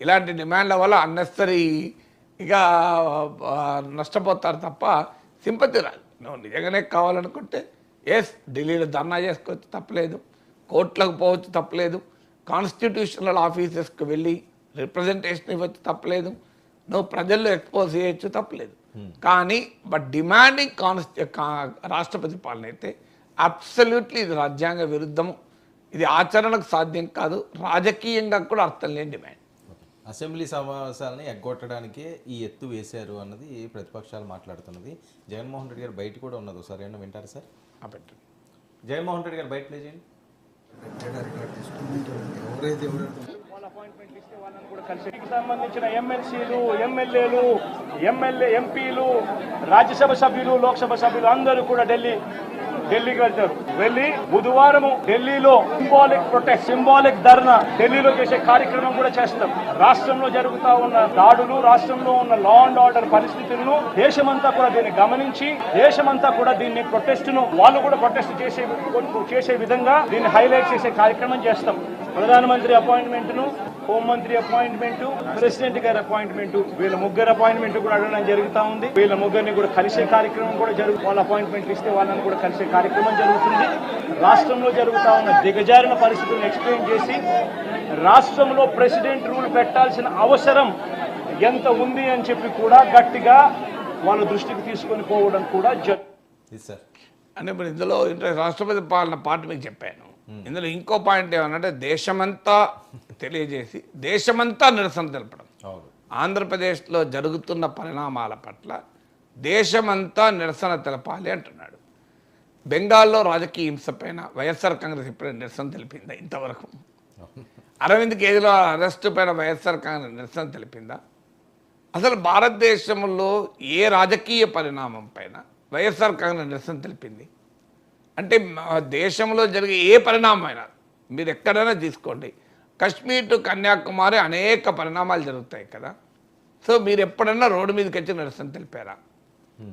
ఇలాంటి డిమాండ్ల వల్ల అన్నెసరీ ఇక నష్టపోతారు తప్ప సింపతి రాదు. నువ్వు నిజంగానే కావాలనుకుంటే ఢిల్లీలో ధర్నా చేసుకోవచ్చు, తప్పలేదు. కోర్టులకు పోవచ్చు, తప్పలేదు. కాన్స్టిట్యూషనల్ ఆఫీసెస్కి వెళ్ళి రిప్రజెంటేషన్ ఇవ్వచ్చు, తప్పలేదు. నువ్వు ప్రజల్లో ఎక్స్పోజ్ చేయొచ్చు, తప్పలేదు. కానీ డిమాండింగ్ రాష్ట్రపతి పాలన అయితే అబ్సల్యూట్లీ ఇది రాజ్యాంగ విరుద్ధము. ఇది ఆచరణకు సాధ్యం కాదు, రాజకీయంగా కూడా అర్థం లేని డిమాండ్. అసెంబ్లీ సమావేశాలని ఎగ్గొట్టడానికే ఈ ఎత్తు వేశారు అన్నది ప్రతిపక్షాలు మాట్లాడుతున్నది. జగన్మోహన్ రెడ్డి గారు బయట కూడా ఉన్నది, ఒకసారి ఏమన్నా వింటారు సార్? పెట్టండి. జగన్మోహన్ రెడ్డి గారు బయట ప్లే చేయండి. సంబంధించిన ఎమ్మెల్సీలు, ఎమ్మెల్యేలు, ఎంపీలు, రాజ్యసభ సభ్యులు, లోక్సభ సభ్యులు అందరూ కూడా ఢిల్లీకి వెళ్తారు. వెళ్ళి బుధవారం ఢిల్లీలో సింబాలిక్ ధర్నా ఢిల్లీలో చేసే కార్యక్రమం కూడా చేస్తాం. రాష్ట్రంలో జరుగుతా ఉన్న దాడులు, రాష్ట్రంలో ఉన్న లా అండ్ ఆర్డర్ పరిస్థితులను దేశమంతా కూడా దీన్ని గమనించి దేశమంతా కూడా దీన్ని వాళ్ళు కూడా ప్రొటెస్ట్ చేసే విధంగా దీన్ని హైలైట్ చేసే కార్యక్రమం చేస్తాం. ప్రధానమంత్రి అపాయింట్మెంట్ ను, హోంమంత్రి అపాయింట్మెంట్, ప్రెసిడెంట్ గారి అపాయింట్మెంట్, వీళ్ళ ముగ్గురు అపాయింట్మెంట్ కూడా అడగడం జరుగుతూ ఉంది. వీళ్ళ ముగ్గురిని కూడా కలిసే కార్యక్రమం కూడా వాళ్ళ అపాయింట్మెంట్లు ఇస్తే వాళ్ళని కూడా కలిసే కార్యక్రమం జరుగుతుంది. రాష్ట్రంలో జరుగుతూ ఉన్న దిగజారిన పరిస్థితులను ఎక్స్ప్లెయిన్ చేసి రాష్ట్రంలో ప్రెసిడెంట్ రూల్ పెట్టాల్సిన అవసరం ఎంత ఉంది అని చెప్పి కూడా గట్టిగా వాళ్ళ దృష్టికి తీసుకొని పోవడం కూడా అంటే ఇప్పుడు ఇందులో రాష్ట్రపతి పాలన పార్టీ మీకు చెప్పాను. ఇందులో ఇంకో పాయింట్ ఏమన్నంటే దేశమంతా తెలియజేసి దేశమంతా నిరసన తెలపడం. ఆంధ్రప్రదేశ్లో జరుగుతున్న పరిణామాల పట్ల దేశమంతా నిరసన తెలపాలి అంటున్నాడు. బెంగాల్లో రాజకీయ హింస పైన వైఎస్ఆర్ కాంగ్రెస్ ఎప్పుడైనా నిరసన తెలిపిందా? ఇంతవరకు అరవింద్ కేజ్రీవాల్ అరెస్టు పైన వైఎస్ఆర్ కాంగ్రెస్ నిరసన తెలిపిందా? అసలు భారతదేశంలో ఏ రాజకీయ పరిణామం పైన వైఎస్ఆర్ కాంగ్రెస్ నిరసన తెలిపింది? అంటే దేశంలో జరిగే ఏ పరిణామమైనా మీరు ఎక్కడైనా తీసుకోండి, కశ్మీర్ టు కన్యాకుమారి అనేక పరిణామాలు జరుగుతాయి కదా. సో మీరు ఎప్పుడైనా రోడ్డు మీదకి వచ్చి నిరసన తెలిపారా?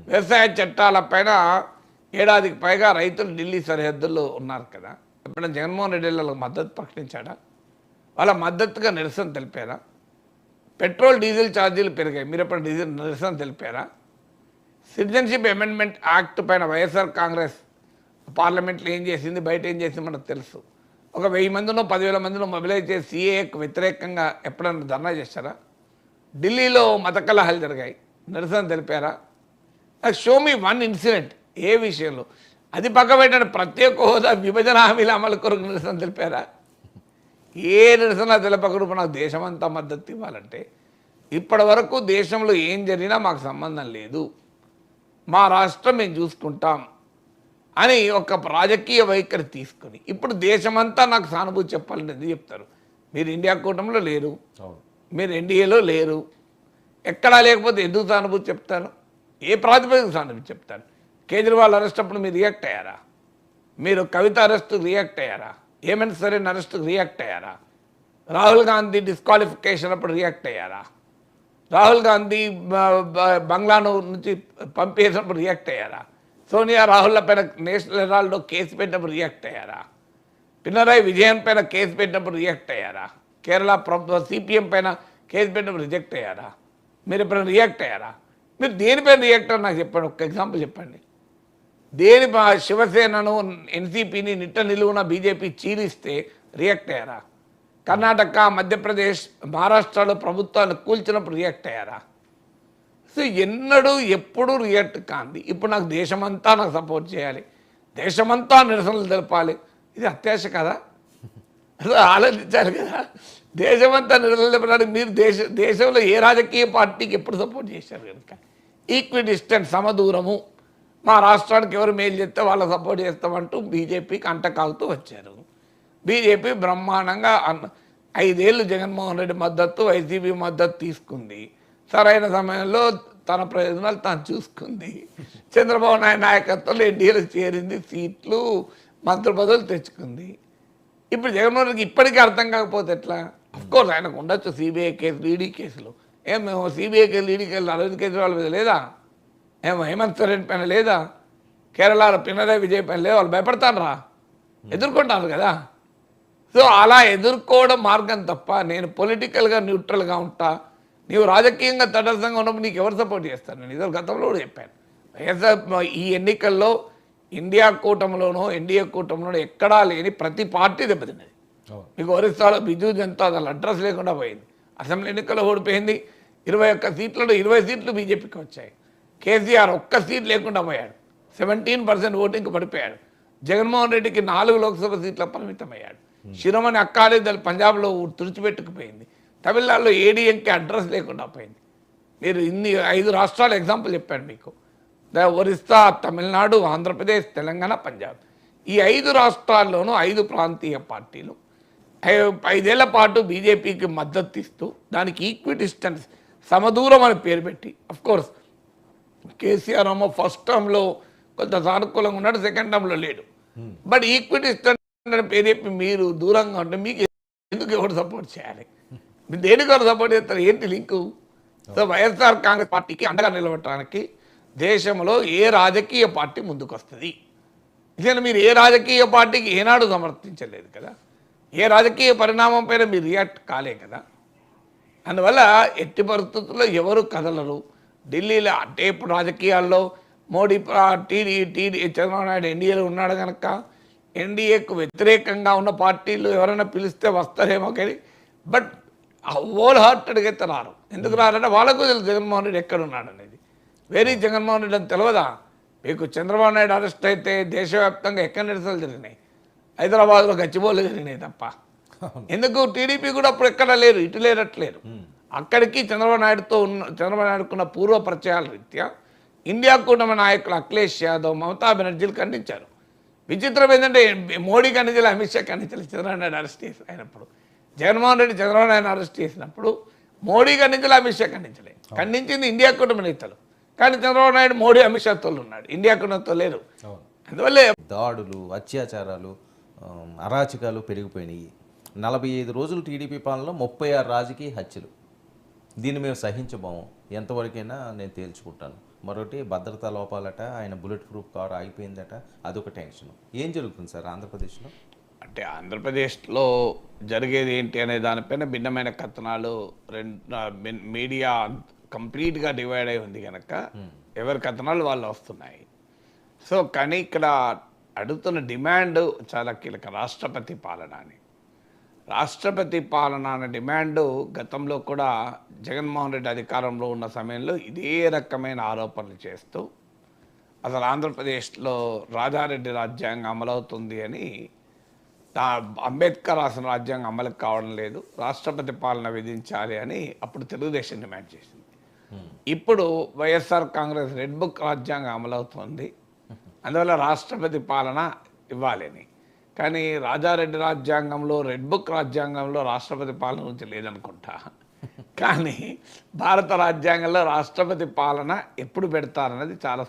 వ్యవసాయ చట్టాలపైన ఏడాదికి పైగా రైతులు ఢిల్లీ సరిహద్దుల్లో ఉన్నారు కదా, ఎప్పుడైనా జగన్మోహన్ రెడ్డి వాళ్ళకి మద్దతు ప్రకటించాడా? వాళ్ళ మద్దతుగా నిరసన తెలిపారా? పెట్రోల్ డీజిల్ ఛార్జీలు పెరిగాయి, మీరు ఎప్పుడు నిరసన తెలిపారా? సిటిజన్షిప్ అమెండ్మెంట్ యాక్ట్ పైన వైఎస్ఆర్ కాంగ్రెస్ పార్లమెంట్లో ఏం చేసింది, బయట ఏం చేసింది మనకు తెలుసు. ఒక 1000 మందినో 10,000 మందినో మొబిలైజ్ చేసి సిఏఏకి వ్యతిరేకంగా ఎప్పుడైనా ధర్నా చేశారా? ఢిల్లీలో మత కలహాలు జరిగాయి, నిరసన తెలిపారా? షో మీ వన్ ఇన్సిడెంట్ ఏ విషయంలో, అది పక్క పెట్టిన ప్రత్యేక హోదా విభజన హామీల అమలు కొరకు నిరసన తెలిపారా? ఏ నిరసన తెలపకుండా నాకు దేశమంతా మద్దతు ఇవ్వాలంటే ఇప్పటి వరకు దేశంలో ఏం జరిగినా మాకు సంబంధం లేదు, మా రాష్ట్రం మేము చూసుకుంటాం అని ఒక రాజకీయ వైఖరి తీసుకొని ఇప్పుడు దేశమంతా నాకు సానుభూతి చెప్పాలని ఎందుకు చెప్తారు? మీరు ఇండియా కూటమిలో లేరు, మీరు ఎన్డీఏలో లేరు, ఎక్కడా లేకపోతే ఎందుకు సానుభూతి చెప్తారు? ఏ ప్రాతిపదిక సానుభూతి చెప్తారు? కేజ్రీవాల్ అరెస్ట్ అప్పుడు మీరు రియాక్ట్ అయ్యారా? మీరు కవిత అరెస్టు రియాక్ట్ అయ్యారా? హేమంత్ సోరెన్ అరెస్టుకు రియాక్ట్ అయ్యారా? రాహుల్ గాంధీ డిస్క్వాలిఫికేషన్ అప్పుడు రియాక్ట్ అయ్యారా? రాహుల్ గాంధీ బంగ్లాను నుంచి పంపేసినప్పుడు రియాక్ట్ అయ్యారా? సోనియా రాహుల్ల పైన నేషనల్ హెరాల్డ్లో కేసు పెట్టినప్పుడు రియాక్ట్ అయ్యారా? పినరాయి విజయన్ పైన కేసు పెట్టినప్పుడు రియాక్ట్ అయ్యారా? కేరళ సిపిఎం పైన కేసు పెట్టినప్పుడు రిజెక్ట్ అయ్యారా? మీరు ఎప్పుడైనా రియాక్ట్ అయ్యారా? మీరు దేనిపైన రియాక్ట్ అని నాకు చెప్పండి, ఒక ఎగ్జాంపుల్ చెప్పండి. దేని శివసేనను ఎన్సీపీని నిట్ట నిలువున బీజేపీ చీలిస్తే రియాక్ట్ అయ్యారా? కర్ణాటక, మధ్యప్రదేశ్, మహారాష్ట్రలో ప్రభుత్వాన్ని కూల్చినప్పుడు రియాక్ట్ అయ్యారా? సో ఎన్నడూ ఎప్పుడూ రియాక్ట్ కాంది. ఇప్పుడు నాకు దేశమంతా నాకు సపోర్ట్ చేయాలి, దేశమంతా నిరసనలు తెలపాలి, ఇది అత్యాశ కదా? అసలు ఆలోచించాలి కదా. దేశమంతా నిరసనలు తెలపడానికి మీరు దేశంలో ఏ రాజకీయ పార్టీకి ఎప్పుడు సపోర్ట్ చేశారు కనుక ఈక్వి డిస్టెన్స్ సమదూరము, మా రాష్ట్రానికి ఎవరు మేలు చేస్తే వాళ్ళ సపోర్ట్ చేస్తామంటూ బీజేపీకి అంటకాగుతూ వచ్చారు. బీజేపీ బ్రహ్మాండంగా 5 ఏళ్ళు జగన్మోహన్ రెడ్డి మద్దతు, వైసీపీ మద్దతు తీసుకుంది. సరైన సమయంలో తన ప్రయోజనాలు తాను చూసుకుంది. చంద్రబాబు నాయుడు నాయకత్వంలో ఎన్డీఏలో చేరింది, సీట్లు మంత్రి పదవులు తెచ్చుకుంది. ఇప్పుడు జగన్మోహన్ రెడ్డికి ఇప్పటికీ అర్థం కాకపోతే ఎట్లా? అఫ్కోర్స్ ఆయనకు ఉండొచ్చు సిబిఐ కేసులు, ఈడీ కేసులు. మేము సిబిఐ కేసులు, ఈడీ కేసులు అరవింద్ కేజ్రీవాల్ మీద లేదా? హేమంత్ సోరెన్ పైన లేదా? కేరళలో పినరాయి విజయ్ పైన లేదా? వాళ్ళు భయపడతారు రా, ఎదుర్కొంటారు కదా. సో అలా ఎదుర్కోవడం మార్గం తప్ప నేను పొలిటికల్గా న్యూట్రల్గా ఉంటా, నీవు రాజకీయంగా తటస్థంగా ఉన్నప్పుడు నీకు ఎవరు సపోర్ట్ చేస్తారు? నేను ఇదో గతంలో కూడా చెప్పాను. వైఎస్ఆర్ ఈ ఎన్నికల్లో ఇండియా కూటమిలోనో ఎన్డీఏ కూటమిలోనో ఎక్కడా లేని ప్రతి పార్టీ దెబ్బతిన్నది. మీకు ఒరిస్సాలో బిజు జనతా దళ అడ్రస్ లేకుండా పోయింది. అసెంబ్లీ ఎన్నికల్లో ఓడిపోయింది. 21 సీట్లలో 20 సీట్లు బీజేపీకి వచ్చాయి. కేసీఆర్ ఒక్క సీట్ లేకుండా పోయాడు. 17% ఓటింగ్కి పడిపోయాడు. జగన్మోహన్ రెడ్డికి 4 లోక్సభ సీట్ల పరిమితమయ్యాడు. శిరోమణి అకాలీదళ్ పంజాబ్లో తుడిచిపెట్టుకుపోయింది. తమిళనాడులో ఏడీఎంకే అడ్రస్ లేకుండా పోయింది. మీరు ఇన్ని 5 రాష్ట్రాల ఎగ్జాంపుల్ చెప్పాను మీకు. ఒరిస్సా, తమిళనాడు, ఆంధ్రప్రదేశ్, తెలంగాణ, పంజాబ్. ఈ 5 రాష్ట్రాల్లోనూ 5 ప్రాంతీయ పార్టీలు 5 ఏళ్ల పాటు బీజేపీకి మద్దతు ఇస్తూ దానికి ఈక్విడిస్టెన్స్ సమదూరం అని పేరు పెట్టి, అఫ్కోర్స్ కేసీఆర్ ఏమో ఫస్ట్ టర్మ్లో కొంత సానుకూలంగా ఉన్నాడు, సెకండ్ టర్మ్లో లేడు. బట్ ఈక్విడిస్టెన్స్ అని పేరు చెప్పి మీరు దూరంగా ఉంటే మీకు ఎందుకు ఎవరు సపోర్ట్ చేయాలి? మీరు దేనికి ఎవరు సపోర్ట్ చేస్తారు? ఏంటి లింకు? సో వైఎస్ఆర్ కాంగ్రెస్ పార్టీకి అండగా నిలబడటానికి దేశంలో ఏ రాజకీయ పార్టీ ముందుకు వస్తుంది? ఇదే మీరు ఏ రాజకీయ పార్టీకి ఏనాడు సమర్థించలేదు కదా, ఏ రాజకీయ పరిణామం పైన మీరు రియాక్ట్ కాలే కదా. అందువల్ల ఎట్టి పరిస్థితుల్లో ఎవరు కదలరు. ఢిల్లీలో అంటే ఇప్పుడు రాజకీయాల్లో మోడీ చంద్రబాబు నాయుడు ఎన్డీఏలో ఉన్నాడు కనుక ఎన్డీఏకు వ్యతిరేకంగా ఉన్న పార్టీలు ఎవరైనా పిలిస్తే వస్తారేమో కానీ, బట్ హోల్ హార్టెడ్గా అయితే రారు. ఎందుకు రారంటే వాళ్ళకు తెలుసు జగన్మోహన్ రెడ్డి ఎక్కడ ఉన్నాడు అనేది. వేరే జగన్మోహన్ రెడ్డి అని తెలియదా మీకు? చంద్రబాబు నాయుడు అరెస్ట్ అయితే దేశవ్యాప్తంగా ఎక్కడ నిరసనలు జరిగినాయి? హైదరాబాద్లో గచ్చిబౌలు జరిగినాయి తప్ప. ఎందుకు? టీడీపీ కూడా అప్పుడు ఎక్కడ లేరు, ఇటు లేరట్లేరు. అక్కడికి చంద్రబాబు నాయుడుకున్న పూర్వ పరిచయాల రీత్యా ఇండియా కూటమి నాయకులు అఖిలేష్ యాదవ్, మమతా బెనర్జీలు ఖండించారు. విచిత్రం ఏంటంటే మోడీ ఖండించాలి, అమిత్ షా ఖండించాలి చంద్రబాబు నాయుడు అరెస్ట్ చేసి అయినప్పుడు. జగన్మోహన్ రెడ్డి చంద్రబాబు నాయుడు అరెస్ట్ చేసినప్పుడు మోడీ ఖండించాలి, అమిత్ షా ఖండించలే. ఖండించింది ఇండియా కూటమి నేతలు. కానీ చంద్రబాబు నాయుడు మోడీ అమిత్ షాతో ఉన్నాడు, ఇండియా కూటమితో లేరు. అందువల్లే దాడులు, అత్యాచారాలు, అరాచకాలు పెరిగిపోయినాయి. 45 రోజులు టీడీపీ పాలనలో 36 రాజకీయ హత్యలు. దీన్ని మేము సహించబోము, ఎంతవరకైనా నేను తేల్చుకుంటాను. మరొకటి భద్రతా లోపాలట, ఆయన బుల్లెట్ ప్రూఫ్ కారు ఆగిపోయిందట, అదొక టెన్షన్. ఏం జరుగుతుంది సార్ ఆంధ్రప్రదేశ్లో? అంటే ఆంధ్రప్రదేశ్లో జరిగేది ఏంటి అనే దానిపైన భిన్నమైన కథనాలు మీడియా కంప్లీట్గా డివైడ్ అయి ఉంది కనుక ఎవరి కథనాలు వాళ్ళు వస్తున్నాయి. సో కానీ ఇక్కడ అడుగుతున్న డిమాండ్ చాలా కీలక. రాష్ట్రపతి పాలన అని, రాష్ట్రపతి పాలన అనే డిమాండ్ గతంలో కూడా జగన్మోహన్ రెడ్డి అధికారంలో ఉన్న సమయంలో ఇదే రకమైన ఆరోపణలు చేస్తూ అసలు ఆంధ్రప్రదేశ్లో రాజారెడ్డి రాజ్యాంగం అమలవుతుంది అని, అంబేద్కర్ రాసిన రాజ్యాంగం అమలు కావడం లేదు, రాష్ట్రపతి పాలన విధించాలి అని అప్పుడు తెలుగుదేశం డిమాండ్ చేసింది. ఇప్పుడు వైఎస్ఆర్ కాంగ్రెస్ రెడ్ బుక్ రాజ్యాంగం అమలవుతుంది, అందువల్ల రాష్ట్రపతి పాలన ఇవ్వాలని. కానీ రాజారెడ్డి రాజ్యాంగంలో, రెడ్ బుక్ రాజ్యాంగంలో రాష్ట్రపతి పాలన గురించి లేదనుకుంటా. కానీ భారత రాజ్యాంగంలో రాష్ట్రపతి పాలన ఎప్పుడు పెడతారన్నది చాలా